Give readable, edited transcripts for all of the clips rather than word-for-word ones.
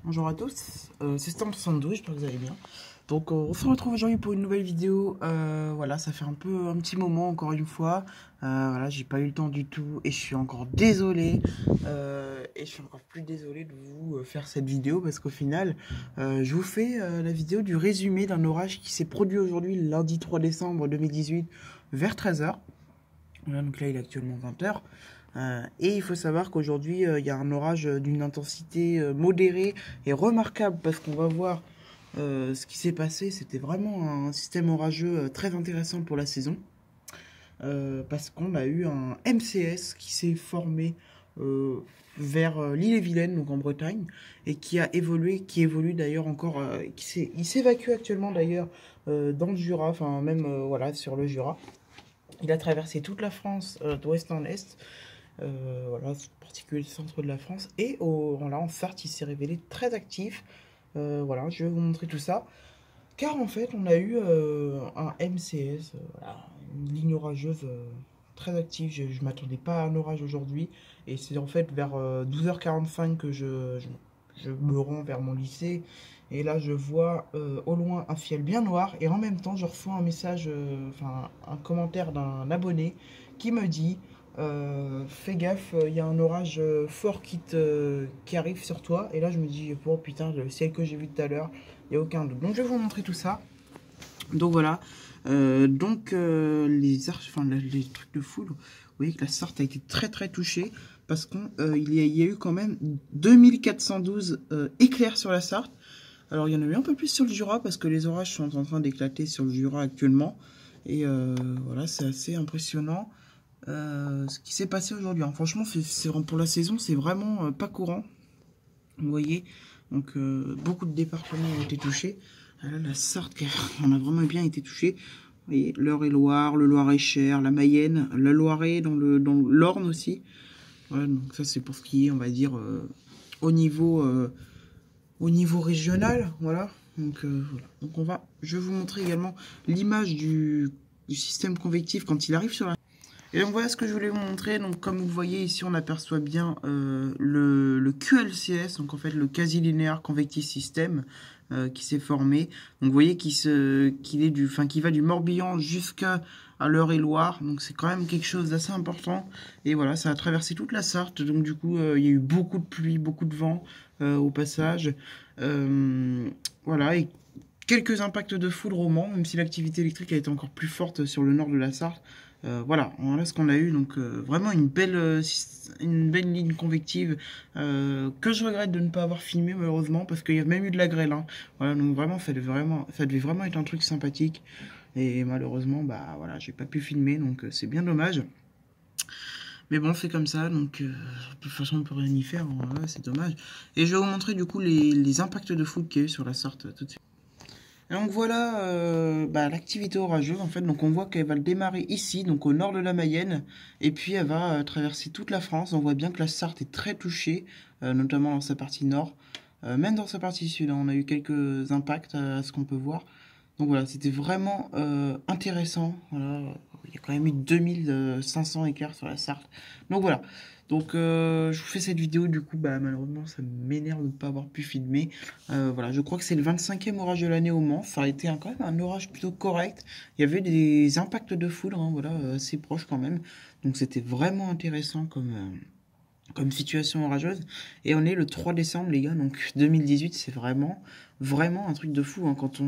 Bonjour à tous, c'est Stam72, j'espère que vous allez bien. Donc on se retrouve aujourd'hui pour une nouvelle vidéo. Voilà, ça fait un petit moment encore une fois. Voilà, j'ai pas eu le temps du tout et je suis encore désolé. Et je suis encore plus désolé de vous faire cette vidéo parce qu'au final, je vous fais la vidéo du résumé d'un orage qui s'est produit aujourd'hui, lundi 3 décembre 2018, vers 13 h. Voilà, donc là il est actuellement 20 h. Et il faut savoir qu'aujourd'hui, il y a un orage d'une intensité modérée et remarquable parce qu'on va voir ce qui s'est passé. C'était vraiment un système orageux très intéressant pour la saison. Parce qu'on a eu un MCS qui s'est formé vers l'île-et-Vilaine, donc en Bretagne, et qui a évolué, qui évolue d'ailleurs encore, il s'évacue actuellement d'ailleurs dans le Jura, enfin même voilà, sur le Jura. Il a traversé toute la France d'ouest en est. Voilà, en particulier le centre de la France. Et là, en Sarthe, il s'est révélé très actif. Voilà, je vais vous montrer tout ça. Car en fait, on a eu un MCS, voilà, une ligne orageuse très active. Je ne m'attendais pas à un orage aujourd'hui. Et c'est en fait vers 12h45 que je me rends vers mon lycée. Et là, je vois au loin un ciel bien noir. Et en même temps, je reçois un message, enfin un commentaire d'un abonné qui me dit fais gaffe, il y a un orage fort qui arrive sur toi. Et là, je me dis oh putain, le ciel que j'ai vu tout à l'heure, il n'y a aucun doute. Donc, je vais vous montrer tout ça. Donc, voilà. Les trucs de foudre, vous voyez que la Sarthe a été très très touchée parce qu'il y a eu quand même 2412 éclairs sur la Sarthe. Alors, il y en a eu un peu plus sur le Jura parce que les orages sont en train d'éclater sur le Jura actuellement. Et voilà, c'est assez impressionnant ce qui s'est passé aujourd'hui. Franchement, pour la saison, c'est vraiment pas courant. Vous voyez, donc beaucoup de départements ont été touchés. Là, la Sarthe, on a vraiment bien été touchée. Vous voyez, l'Eure-et-Loire, le Loir-et-Cher, la Mayenne, la Loiret, dans l'Orne aussi. Voilà, donc ça, c'est pour ce qui est, on va dire, au niveau régional. Voilà. Donc, voilà. Donc je vais vous montrer également l'image du système convectif quand il arrive sur la... Et donc voilà ce que je voulais vous montrer. Donc comme vous voyez ici, on aperçoit bien le QLCS, donc en fait le quasi-linéaire convective system qui s'est formé. Donc vous voyez qui va du Morbihan jusqu'à l'Eure-et-Loire. Donc c'est quand même quelque chose d'assez important. Et voilà, ça a traversé toute la Sarthe. Donc du coup, il y a eu beaucoup de pluie, beaucoup de vent au passage. Voilà, et quelques impacts de foudre au Mans, même si l'activité électrique a été encore plus forte sur le nord de la Sarthe. Voilà ce qu'on a eu, donc vraiment une belle ligne convective que je regrette de ne pas avoir filmé malheureusement parce qu'il y a même eu de la grêle. Hein. Voilà, donc vraiment ça devait vraiment être un truc sympathique et malheureusement bah voilà j'ai pas pu filmer donc c'est bien dommage. Mais bon c'est comme ça donc de toute façon on peut rien y faire, hein, voilà, c'est dommage. Et je vais vous montrer du coup les impacts de foudre qu'il y a eu sur la Sarthe tout de suite. Et donc voilà l'activité orageuse en fait, donc on voit qu'elle va le démarrer ici, donc au nord de la Mayenne, et puis elle va traverser toute la France. On voit bien que la Sarthe est très touchée, notamment dans sa partie nord, même dans sa partie sud, hein, on a eu quelques impacts à ce qu'on peut voir. Donc voilà, c'était vraiment intéressant, voilà. Il y a quand même eu 2500 écarts sur la Sarthe. Donc voilà. Donc je vous fais cette vidéo, du coup malheureusement ça m'énerve de ne pas avoir pu filmer. Voilà, je crois que c'est le 25e orage de l'année au Mans. Ça a été quand même un orage plutôt correct. Il y avait des impacts de foudre, hein, voilà, assez proches quand même. Donc c'était vraiment intéressant comme situation orageuse. Et on est le 3 décembre les gars, donc 2018, c'est vraiment un truc de fou, hein, quand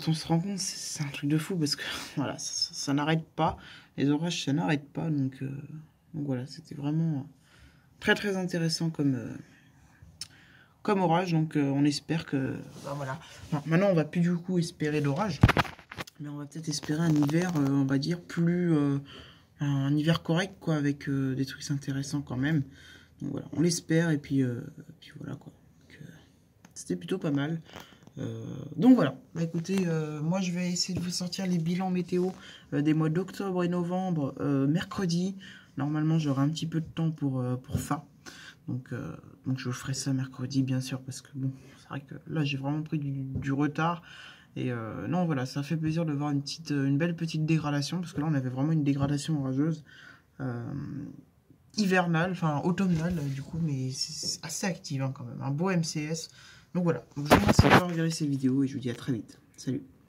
on se rend compte, c'est un truc de fou parce que voilà, ça n'arrête pas. Les orages, ça n'arrête pas. Donc voilà, c'était vraiment très très intéressant comme orage. Donc on espère que... voilà. Enfin, maintenant, on va plus du coup espérer d'orage. Mais on va peut-être espérer un hiver, on va dire, un hiver correct, quoi, avec des trucs intéressants quand même. Donc voilà, on l'espère. Et puis voilà, quoi. C'était plutôt pas mal. Donc voilà, écoutez, moi je vais essayer de vous sortir les bilans météo des mois d'octobre et novembre mercredi. Normalement j'aurai un petit peu de temps pour ça. Donc je ferai ça mercredi bien sûr parce que bon, c'est vrai que là j'ai vraiment pris du retard. Et non voilà, ça fait plaisir de voir une belle petite dégradation parce que là on avait vraiment une dégradation orageuse. hivernale, enfin automnale du coup, mais c'est assez active hein, quand même. Un beau MCS. Donc voilà, donc, je vous remercie d'avoir regardé cette vidéo et je vous dis à très vite. Salut.